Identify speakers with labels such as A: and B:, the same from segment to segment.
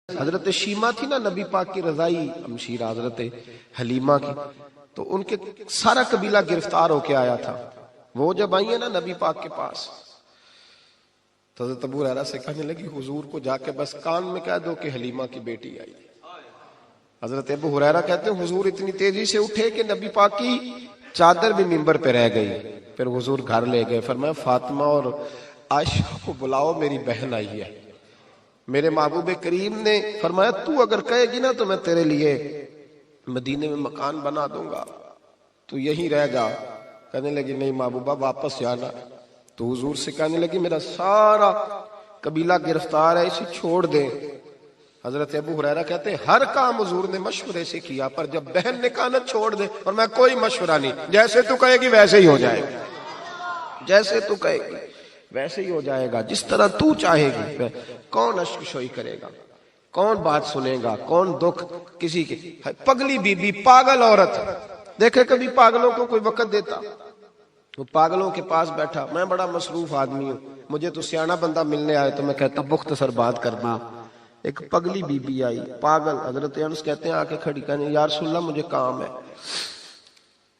A: حضرت شیما تھی نا نبی پاک کی رضائی ہمشیرہ حضرت حلیمہ کی، تو ان کے سارا قبیلہ گرفتار ہو کے آیا تھا. وہ جب آئی ہیں نا نبی پاک کے پاس تو حضرت ابو ہریرہ سے کہنے لگی حضور کو جا کے بس کان میں کہہ دو کہ حلیمہ کی بیٹی آئی. حضرت ابو ہریرہ کہتے ہیں حضور اتنی تیزی سے اٹھے کہ نبی پاک کی چادر بھی منبر پہ رہ گئی. پھر حضور گھر لے گئے، فرمایا فاطمہ اور عائشہ کو بلاؤ، میری بہن آئی ہے. میرے محبوب کریم نے فرمایا تو اگر کہے گی نا تو میں تیرے لیے مدینے میں مکان بنا دوں گا، تو یہیں رہ جا. کہنے لگی نہیں محبوبہ واپس جانا. تو حضور سے کہنے لگی میرا سارا قبیلہ گرفتار ہے، اسے چھوڑ دیں. حضرت ابو ہریرہ کہتے ہیں ہر کام حضور نے مشورے سے کیا، پر جب بہن نے کہا نا چھوڑ دے، اور میں کوئی مشورہ نہیں، جیسے تو کہے گی ویسے ہی ہو جائے گا، جیسے تو کہے گی ویسے ہی ہو جائے گا، جس طرح تو چاہے گی. کون اشک شوئی کرے گا، کون بات سنے گا، کون دکھ کسی کے. پگلی بی بی، پاگل عورت، دیکھے کبھی پاگلوں کو کوئی وقت دیتا؟ وہ پاگلوں کے پاس بیٹھا، میں بڑا مصروف آدمی ہوں، مجھے تو سیاںا بندہ ملنے آئے تو میں کہتا مختصر بات کرنا. ایک پگلی بی بی آئی، پاگل. حضرت انس کہتے ہیں آ کے کھڑی، کہنے یا رسول اللہ مجھے کام ہے.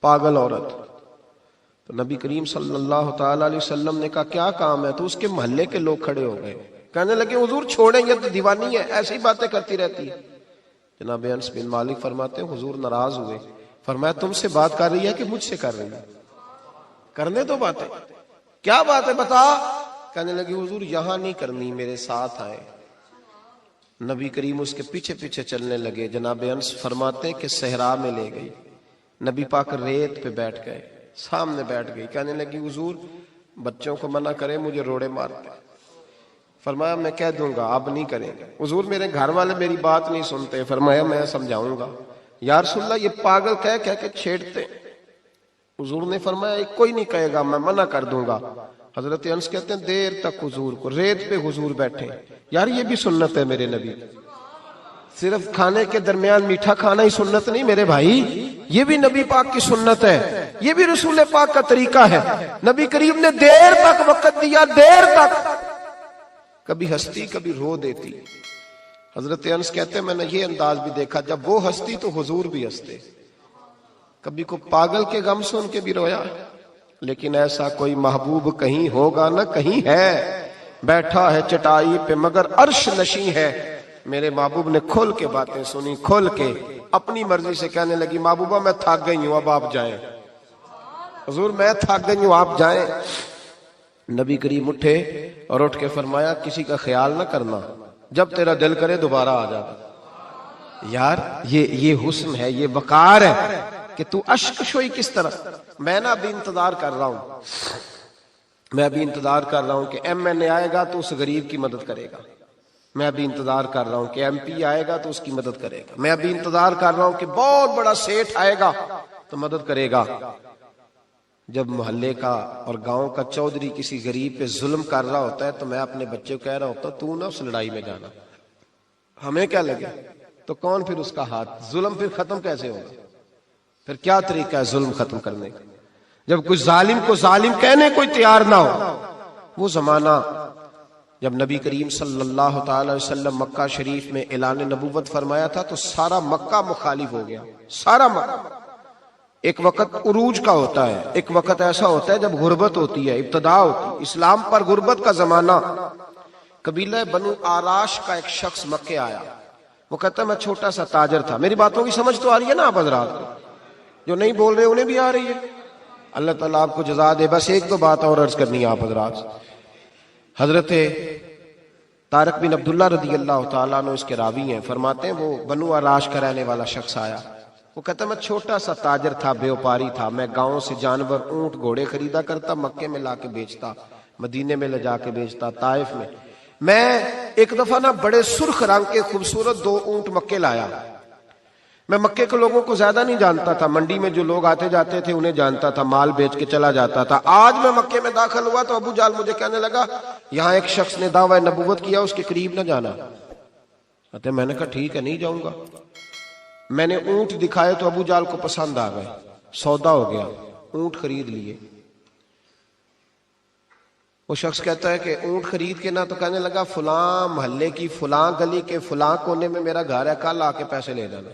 A: پاگل عورت. تو نبی کریم صلی اللہ تعالی علیہ وسلم نے کہا کیا کام ہے؟ تو اس کے محلے کے لوگ کھڑے ہو گئے، کہنے لگے حضور چھوڑیں گے تو دیوانی ہے، ایسی باتیں کرتی رہتی ہے. جناب انس بن مالک فرماتے ہیں حضور ناراض ہوئے، فرمایا تم سے بات کر رہی ہے کہ مجھ سے کر رہی ہے؟ کرنے دو باتیں. کیا بات ہے بتا؟ کہنے لگی حضور یہاں نہیں کرنی، میرے ساتھ آئے. نبی کریم اس کے پیچھے پیچھے چلنے لگے. جناب انس فرماتے ہیں کہ صحرا میں لے گئی، نبی پاک ریت پہ بیٹھ گئے، سامنے بیٹھ گئی. کہنے لگی حضور بچوں کو منع کریں، مجھے روڑے مارتے. فرمایا میں کہہ دوں گا، اب نہیں کریں گے. حضور میرے گھر والے میری بات نہیں سنتے. فرمایا میں سمجھاؤں گا. یا رسول اللہ یہ پاگل کہہ کے چھیڑتے. حضور نے فرمایا کوئی نہیں کہے گا، میں منع کر دوں گا. حضرت انس کہتے ہیں دیر تک حضور کو ریت پہ حضور بیٹھے. یار یہ بھی سنت ہے میرے نبی، صرف کھانے کے درمیان میٹھا کھانا ہی سنت نہیں میرے بھائی، یہ بھی نبی پاک کی سنت ہے، یہ بھی رسول پاک کا طریقہ ہے. نبی کریم نے دیر تک وقت دیا، دیر تک. کبھی ہستی کبھی رو دیتی. حضرت انس کہتے ہیں میں نے یہ انداز بھی دیکھا، جب وہ ہستی تو حضور بھی ہستے. کبھی کو پاگل کے غم سن کے بھی رویا. لیکن ایسا کوئی محبوب کہیں ہوگا نہ کہیں ہے، بیٹھا ہے چٹائی پہ مگر عرش نشیں ہے. میرے محبوب نے کھول کے باتیں سنی، کھول کے اپنی مرضی سے. کہنے لگی محبوبہ میں تھک گئی ہوں، اب آپ جائیں. حضور میں تھک گئی ہوں، آپ جائیں. نبی کریم اٹھے اور اٹھ کے فرمایا کسی کا خیال نہ کرنا، جب تیرا دل کرے دوبارہ آ جا. یار یہ حسن ہے، یہ وقار ہے کہ تو اشک شوئی کس طرح. میں نا ابھی انتظار کر رہا ہوں، میں ابھی انتظار کر رہا ہوں کہ ایم این اے آئے گا تو اس غریب کی مدد کرے گا. میں ابھی انتظار کر رہا ہوں کہ ایم پی آئے گا تو اس کی مدد کرے گا. میں ابھی انتظار کر رہا ہوں کہ بہت بڑا سیٹھ آئے گا تو مدد کرے گا. جب محلے کا اور گاؤں کا چودھری کسی غریب پہ ظلم کر رہا ہوتا ہے تو میں اپنے بچے کو کہہ رہا ہوتا تو نہ اس لڑائی میں جانا، ہمیں کیا لگے. تو کون پھر اس کا ہاتھ؟ ظلم پھر ختم کیسے ہوگا؟ پھر کیا طریقہ ہے ظلم ختم کرنے کا؟ جب کوئی ظالم کو ظالم کہنے کوئی تیار نہ ہو. وہ زمانہ جب نبی کریم صلی اللہ تعالی وسلم مکہ شریف میں اعلان نبوت فرمایا تھا تو سارا مکہ مخالف ہو گیا، سارا مکہ. ایک وقت عروج کا ہوتا ہے، ایک وقت ایسا ہوتا ہے جب غربت ہوتی ہے، ابتدا ہوتی ہے. اسلام پر غربت کا زمانہ. قبیلہ بنو آراش کا ایک شخص مکے آیا. وہ کہتا ہے میں چھوٹا سا تاجر تھا. میری باتوں کی سمجھ تو آ رہی ہے نا آپ حضرات؟ جو نہیں بول رہے انہیں بھی آ رہی ہے. اللہ تعالیٰ آپ کو جزا دے. بس ایک دو بات اور عرض کرنی ہے آپ حضرات. حضرت طارق بن عبداللہ رضی اللہ تعالیٰ عنہ اس کے راوی ہیں، فرماتے ہیں وہ بنو آراش کا رہنے والا شخص آیا. وہ کہتا ہے میں چھوٹا سا تاجر تھا، بیوپاری تھا. میں گاؤں سے جانور اونٹ گھوڑے خریدا کرتا، مکے میں لا کے بیچتا، مدینے میں لے جا کے بیچتا، طائف میں. میں ایک دفعہ نا بڑے سرخ رنگ کے خوبصورت 2 اونٹ مکے لایا. میں مکے کے لوگوں کو زیادہ نہیں جانتا تھا، منڈی میں جو لوگ آتے جاتے تھے انہیں جانتا تھا، مال بیچ کے چلا جاتا تھا. آج میں مکے میں داخل ہوا تو ابو جال مجھے کہنے لگا یہاں ایک شخص نے دعویٰ نبوت کیا، اس کے قریب نہ جانا. میں نے کہا ٹھیک ہے نہیں جاؤں گا. میں نے اونٹ دکھائے تو ابو جال کو پسند آ گئے، سودا ہو گیا، اونٹ خرید لیے. وہ شخص کہتا ہے کہ اونٹ خرید کے نا، تو کہنے لگا فلاں محلے کی فلاں گلی کے فلاں کونے میں میرا گھر ہے، کل آ کے پیسے لے جانا۔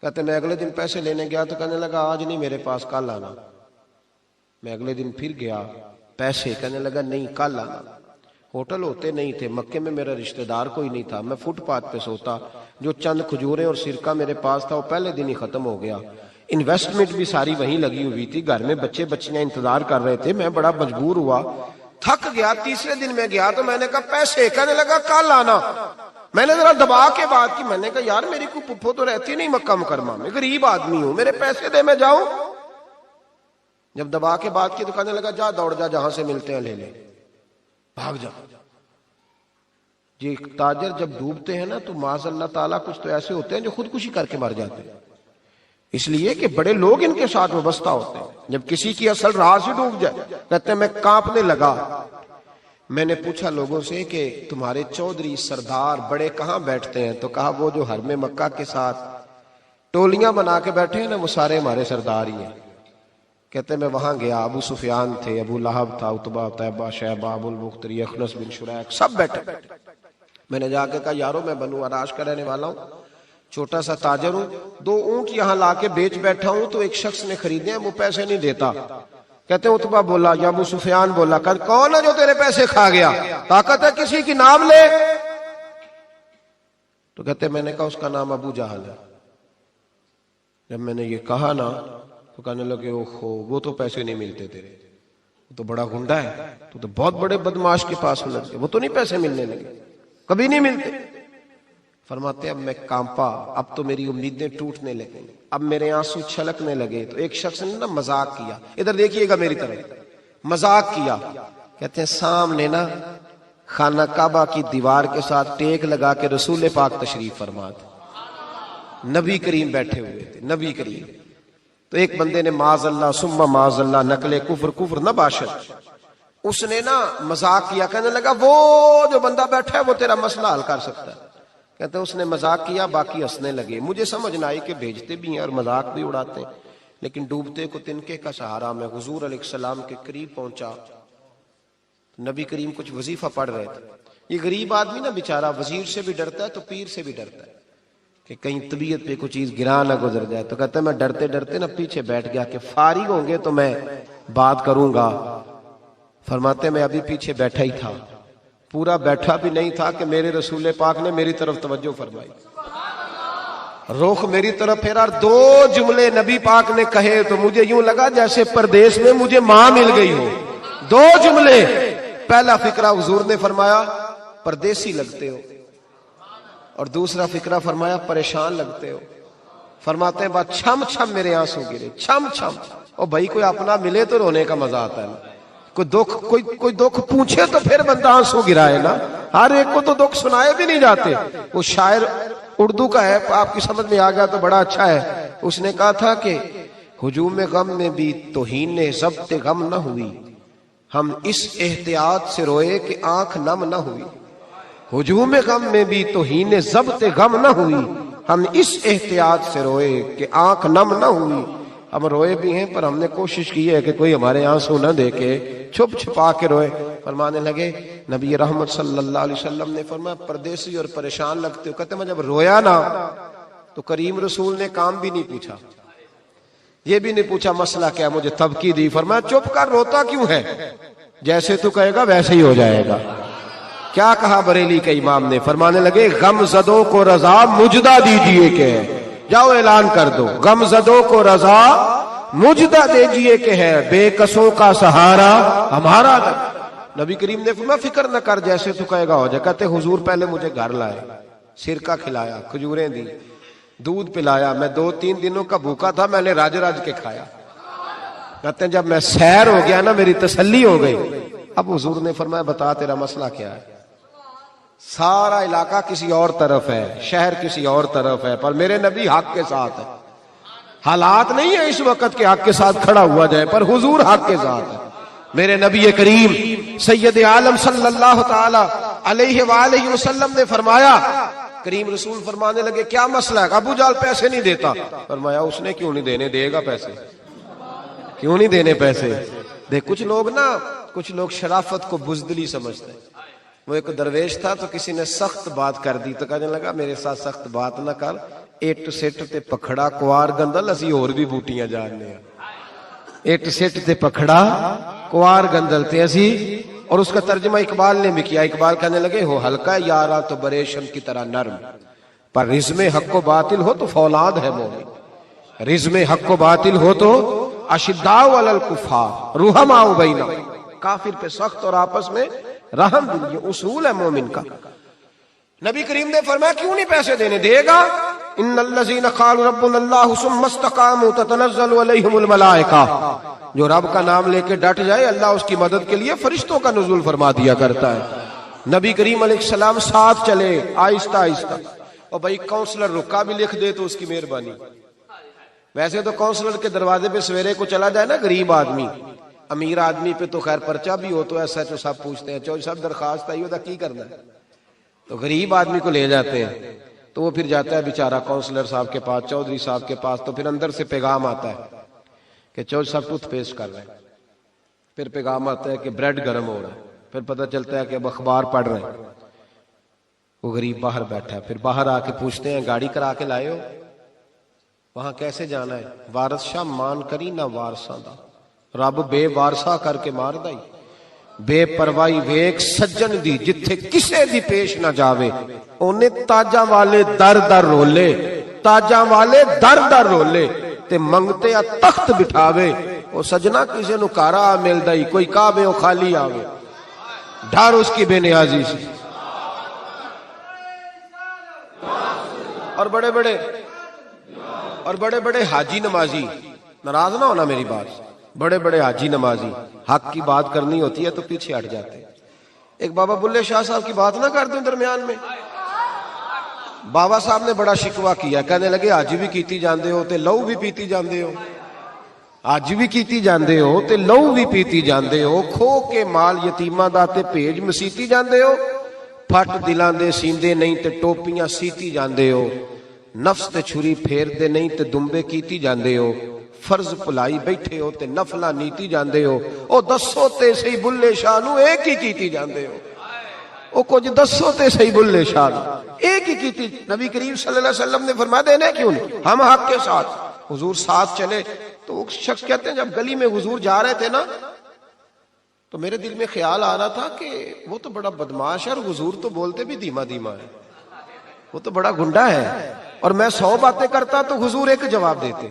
A: کہتے میں اگلے دن پیسے لینے گیا تو کہنے لگا آج نہیں میرے پاس، کل آنا۔ میں اگلے دن پھر گیا پیسے، کہنے لگا نہیں کل آنا۔ ہوٹل ہوتے نہیں تھے، مکے میں میرا رشتہ دار کوئی نہیں تھا، میں فٹ پاتھ پہ سوتا، جو چند کھجوریں اور سرکہ میرے پاس تھا وہ پہلے دن ہی ختم ہو گیا۔ انویسٹمنٹ بھی ساری وہیں لگی ہوئی تھی، گھر میں بچے بچیاں انتظار کر رہے تھے، میں بڑا مجبور ہوا، تھک گیا۔ تیسرے دن میں گیا تو میں نے کہا پیسے، کہنے لگا کل آنا۔ میں نے ذرا دبا کے بات کی، میں نے کہا یار میری کوئی پھپھو تو رہتی نہیں مکہ مکرمہ میں، غریب آدمی ہوں، میرے پیسے دے میں جاؤں۔ جب دبا کے بات کی تو کہنے لگا جا دوڑ جا، جہاں سے ملتے ہیں لے لے، بھاگ جا۔ یہ تاجر جب ڈوبتے ہیں نا تو معاذ اللہ تعالیٰ کچھ تو ایسے ہوتے ہیں جو خودکشی کر کے مر جاتے ہیں، اس لیے کہ بڑے لوگ ان کے ساتھ وابستہ ہوتے ہیں۔ جب کسی کی اصل راہ سے ڈوب جائے کہتے ہیں میں کانپنے لگا۔ میں نے پوچھا لوگوں سے کہ تمہارے چودھری سردار بڑے کہاں بیٹھتے ہیں؟ تو کہا وہ جو حرم مکہ کے ساتھ ٹولیاں بنا کے بیٹھے ہیں نا، وہ سارے ہمارے سردار ہی ہیں۔ کہتے میں وہاں گیا، ابو سفیان تھے، ابو لہب تھا، عتبہ، طیبہ، شیبہ، ابو البختری، اخنس بن شریک، سب بیٹھے۔ میں نے جا کے کہا یارو میں بنو عراش کا رہنے والا ہوں، چھوٹا سا تاجر ہوں، 2 اونٹ یہاں لا کے بیچ بیٹھا ہوں، تو ایک شخص نے خریدے ہیں، وہ پیسے نہیں دیتا۔ کہتے ہیں عتبہ بولا یا ابو سفیان بولا، کون ہے جو تیرے پیسے کھا گیا؟ طاقت ہے کسی کی نام لے؟ تو کہتے میں نے کہا اس کا نام ابو جہل ہے۔ جب میں نے یہ کہا نا تو کہنے لگے اوہو وہ تو پیسے نہیں ملتے تیرے، وہ تو بڑا گنڈا ہے، تو بہت بڑے بدماش کے پاس لگ گئے، وہ تو نہیں پیسے ملنے لگے، کبھی نہیں ملتے۔ فرماتے اب میں کانپا، اب تو میری امیدیں ٹوٹنے لگیں، اب میرے آنسو چھلکنے لگے۔ تو ایک شخص نے نا مذاق کیا، ادھر دیکھیے گا میری طرف، مذاق کیا۔ کہتے ہیں سامنے نا خانہ کعبہ کی دیوار کے ساتھ ٹیک لگا کے رسول پاک تشریف فرما تھے، نبی کریم بیٹھے ہوئے تھے، نبی کریم۔ تو ایک بندے نے معاذ اللہ ثم معاذ اللہ نقل کفر نہ باشد، اس نے نا مذاق کیا، کہنے لگا وہ جو بندہ بیٹھا ہے وہ تیرا مسئلہ حل کر سکتا ہے۔ کہتے ہیں اس نے مذاق کیا، باقی ہنسنے لگے۔ مجھے سمجھ نہ آئی کہ بھیجتے بھی ہیں اور مذاق بھی اڑاتے ہیں، لیکن ڈوبتے کو تنکے کا سہارا میں حضور علیہ السلام کے قریب پہنچا۔ نبی کریم کچھ وظیفہ پڑھ رہے تھے۔ یہ غریب آدمی نا بیچارہ وزیر سے بھی ڈرتا ہے تو پیر سے بھی ڈرتا ہے کہ کہیں طبیعت پہ کوئی چیز گرا نہ گزر جائے۔ تو کہتے ہیں میں ڈرتے ڈرتے نا پیچھے بیٹھ گیا کہ فارغ ہوں گے تو میں بات کروں گا۔ فرماتے میں ابھی پیچھے بیٹھا ہی تھا، پورا بیٹھا بھی نہیں تھا کہ میرے رسول پاک نے میری طرف توجہ فرمائی، رخ میری طرف پھیرا، 2 جملے نبی پاک نے کہے تو مجھے یوں لگا جیسے پردیس میں مجھے ماں مل گئی ہو۔ 2 جملے، پہلا فقرہ حضور نے فرمایا پردیسی لگتے ہو، اور دوسرا فقرہ فرمایا پریشان لگتے ہو۔ فرماتے ہیں بات چھم چھم میرے آنسو گرے، چھم چھم۔ اور بھائی کوئی اپنا ملے تو رونے کا مزہ آتا ہے، کوئی دکھ پوچھے تو پھر بندہ آنسو گرائے نا، ہر ایک کو تو دکھ سنائے بھی نہیں جاتے۔ وہ شاعر اردو کا ہے، آپ کی سمجھ میں آ گیا تو بڑا اچھا ہے۔ اس نے کہا تھا کہ ہجوم غم میں بھی توہین ضبط غم نہ ہوئی، ہم اس احتیاط سے روئے کہ آنکھ نم نہ ہوئی۔ ہجوم غم میں بھی توہین ضبط غم نہ ہوئی، ہم اس احتیاط سے روئے کہ آنکھ نم نہ ہوئی۔ ہم روئے بھی ہیں پر ہم نے کوشش کی ہے کہ کوئی ہمارے آنسو نہ دیکھے، چھپ چھپا کے روئے۔ فرمانے لگے نبی رحمت صلی اللہ علیہ وسلم نے فرمایا پردیسی اور پریشان لگتے ہو۔ کہتے میں جب رویا نا تو کریم رسول نے کام بھی نہیں پوچھا، یہ بھی نہیں پوچھا مسئلہ کیا، مجھے تبکی دی۔ فرمایا چپ کر، روتا کیوں ہے؟ جیسے تو کہے گا ویسے ہی ہو جائے گا۔ کیا کہا بریلی کے امام نے؟ فرمانے لگے غم زدوں کو رضا مجدہ دیجئے کہ جاؤ اعلان کر دو، غم زدوں کو رضا مجدہ دیجئے کہ ہے، بے کسوں کا سہارا ہمارا۔ نبی کریم نے فرمایا فکر نہ کر، جیسے تو کہے گا ہو جائے۔ کہتے حضور پہلے مجھے گھر لائے، سرکہ کھلایا، کھجوریں دی، دودھ پلایا، میں 2-3 دنوں کا بھوکا تھا، میں نے راج کے کھایا۔ کہتے ہیں جب میں سیر ہو گیا نا میری تسلی ہو گئی۔ اب حضور نے فرمایا بتا تیرا مسئلہ کیا ہے؟ سارا علاقہ کسی اور طرف ہے، شہر کسی اور طرف ہے، پر میرے نبی حق کے ساتھ ہے۔ حالات نہیں ہے اس وقت کہ حق کے ساتھ کھڑا ہوا جائے، پر حضور حق کے ساتھ ہے۔ میرے نبی کریم سید عالم صلی اللہ تعالی علیہ وآلہ وسلم نے فرمایا، کریم رسول فرمانے لگے کیا مسئلہ ہے؟ ابو جہل پیسے نہیں دیتا۔ فرمایا اس نے کیوں نہیں دینے، دے گا پیسے، کیوں نہیں دینے پیسے؟ دیکھ کچھ لوگ نا کچھ لوگ شرافت کو بزدلی سمجھتے ہیں. وہ ایک درویش تھا تو کسی نے سخت بات کر دی تو کہنے لگا میرے ساتھ سخت بات نہ کر, اٹ سٹ تے پکھڑا کوار گندل اسی اور بھی بوٹیاں جاننے ہیں. اٹ سٹ تے پکھڑا کوار گندل تے اسی. اور اس کا ترجمہ اقبال نے بھی کیا. اقبال کہنے لگے ہو ہلکا یارا تو بریشم کی طرح نرم, پر رزم حق و باطل ہو تو فولاد ہے مومن. رزم حق و باطل ہو تو اشداء علی الکفار رحماء بینہم, کافر پہ سخت اور آپس میں رحم دل, یہ اصول ہے مومن کا. نبی کریم نے فرمایا کیوں نہیں پیسے دینے, دے گا. ان الذین قالوا ربنا اللہ ثم استقاموا تتنزل علیہم الملائکہ, جو رب کا نام لے کے ڈٹ جائے اللہ اس کی مدد کے لیے فرشتوں کا نزول فرما دیا کرتا ہے. نبی کریم علیہ السلام ساتھ چلے آہستہ آہستہ. اور بھائی کونسلر رکا بھی لکھ دے تو اس کی مہربانی. ویسے تو کونسلر کے دروازے پہ سویرے کو چلا جائے نا غریب آدمی, امیر آدمی پہ تو خیر پرچہ بھی ہو تو ایسا ہے تو سب پوچھتے ہیں چوہدری صاحب درخواست آئی ہوتا کی کرنا ہے, تو غریب آدمی کو لے جاتے ہیں. تو وہ پھر جاتا ہے بیچارہ کونسلر صاحب کے پاس, چودھری صاحب کے پاس. تو پھر اندر سے پیغام آتا ہے کہ چودھری صاحب ٹوتھ پیسٹ کر رہے ہیں. پھر پیغام آتا ہے کہ بریڈ گرم ہو رہا ہے. پھر پتہ چلتا ہے کہ اب اخبار پڑھ رہے ہیں. وہ غریب باہر بیٹھا ہے. پھر باہر آ کے پوچھتے ہیں گاڑی کرا کے لائے ہو, وہاں کیسے جانا ہے؟ وارث شاہ مان کری نہ وارثاں دا, رب بے وارثا کر کے مار دائی. بے پروائی ویک سجن دی جتھے کسے دی پیش نہ جاوے, اونے تاجاں والے در در رولے, تاجاں والے در در رولے تے منگتے تخت بٹھاوے. او سجنا کسے نو کارا مل دائی, کوئی کعبے او خالی آوے, ڈھار اس کی بے نیازی سے. اور بڑے بڑے حاجی نمازی, ناراض نہ ہونا میری بات, بڑے بڑے حاجی نمازی حق کی بات کرنی ہوتی ہے تو پیچھے ہٹ جاتے ہیں. ایک بابا بلے شاہ صاحب کی بات نہ کر دوں درمیان میں. بابا صاحب نے بڑا شکوہ کیا, کہنے لگے حج بھی کیتی جاندے ہو تے لہو بھی پیتی جاندے ہو, حج بھی کیتی جاندے ہو تے لہو بھی پیتی جاندے ہو, کھو کے مال یتیماں دا تے بھیج مسیتی جاندے ہو, پھٹ دلاں دے سیندے نہیں تے ٹوپیاں سیتی جاندے ہو, نفس تے چھری پھیر دے نہیں تے دمبے کیتی جاندے ہو, فرض پلائی بیٹھے ہو تے نفلہ نیتی جاندے ہو. او دسو تے سی بلے شاہ نو ایک ہی کیتی جاندے ہو, او کچھ دسو تے سی بلے شاہ نو ایک ہی کیتی. نبی کریم صلی اللہ علیہ وسلم نے فرمایا دینے کیوں نہیں, ہم حق کے ساتھ. حضور ساتھ چلے تو وہ شخص کہتے ہیں جب گلی میں حضور جا رہے تھے نا تو میرے دل میں خیال آ رہا تھا کہ وہ تو بڑا بدماش ہے اور حضور تو بولتے بھی دھیما دھیما ہے, وہ تو بڑا گنڈا ہے. اور میں 100 باتیں کرتا تو حضور ایک جواب دیتے,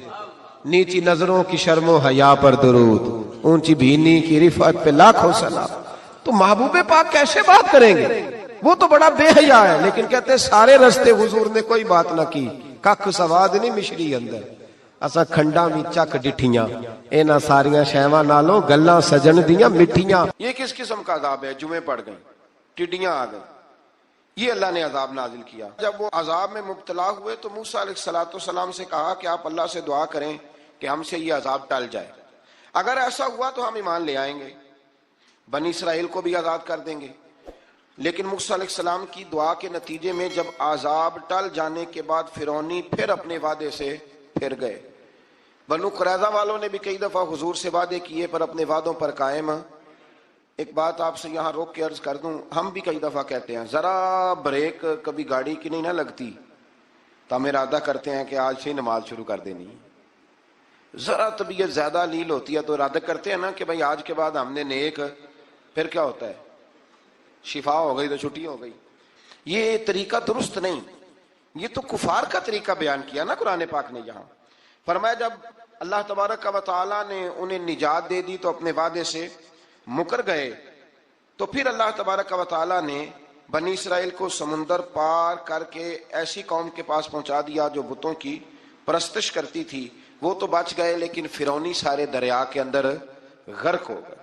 A: نیچی نظروں کی شرم و حیا پر درود, اونچی بینی کی رفعت پہ لاکھوں سلام. تو محبوب پاک کیسے بات کریں گے, وہ تو بڑا بے حیا ہے. لیکن کہتے سارے رستے حضور نے کوئی بات نہ کی, ککھ سواد نہیں مشری اندر, اسا کھنڈا بھی چک ڈٹھیاں, اینا ساریاں شیواں نالوں گلاں سجن دیاں مٹھیاں. یہ کس قسم کا عذاب ہے؟ جمعے پڑ گئیں, ٹڈیاں آ گئیں, یہ اللہ نے عذاب نازل کیا. جب وہ عذاب میں مبتلا ہوئے تو موسیٰ علیہ السلام سے کہا کہ آپ اللہ سے دعا کریں کہ ہم سے یہ عذاب ٹل جائے. اگر ایسا ہوا تو ہم ایمان لے آئیں گے, بنی اسرائیل کو بھی آزاد کر دیں گے. لیکن موسیٰ علیہ السلام کی دعا کے نتیجے میں جب عذاب ٹل جانے کے بعد فرعونی پھر اپنے وعدے سے پھر گئے. بنو قریظہ والوں نے بھی کئی دفعہ حضور سے وعدے کیے پر اپنے وعدوں پر قائم. ایک بات آپ سے یہاں روک کے عرض کر دوں, ہم بھی کئی دفعہ کہتے ہیں ذرا بریک کبھی گاڑی کی نہیں نہ لگتی تو ہم ارادہ کرتے ہیں کہ آج سے ہی نماز شروع کر دینی. ذرا طبیعت زیادہ لیل ہوتی ہے تو ارادہ کرتے ہیں نا کہ بھائی آج کے بعد ہم نے نیک, پھر کیا ہوتا ہے شفا ہو گئی تو چھٹی ہو گئی. یہ طریقہ درست نہیں, یہ تو کفار کا طریقہ بیان کیا نا قرآن پاک نے. یہاں فرمایا جب اللہ تبارک و تعالیٰ نے انہیں نجات دے دی تو اپنے وعدے سے مکر گئے, تو پھر اللہ تبارک و تعالیٰ نے بنی اسرائیل کو سمندر پار کر کے ایسی قوم کے پاس پہنچا دیا جو بتوں کی پرستش کرتی تھی. وہ تو بچ گئے لیکن فرعونی سارے دریا کے اندر غرق ہو گئے.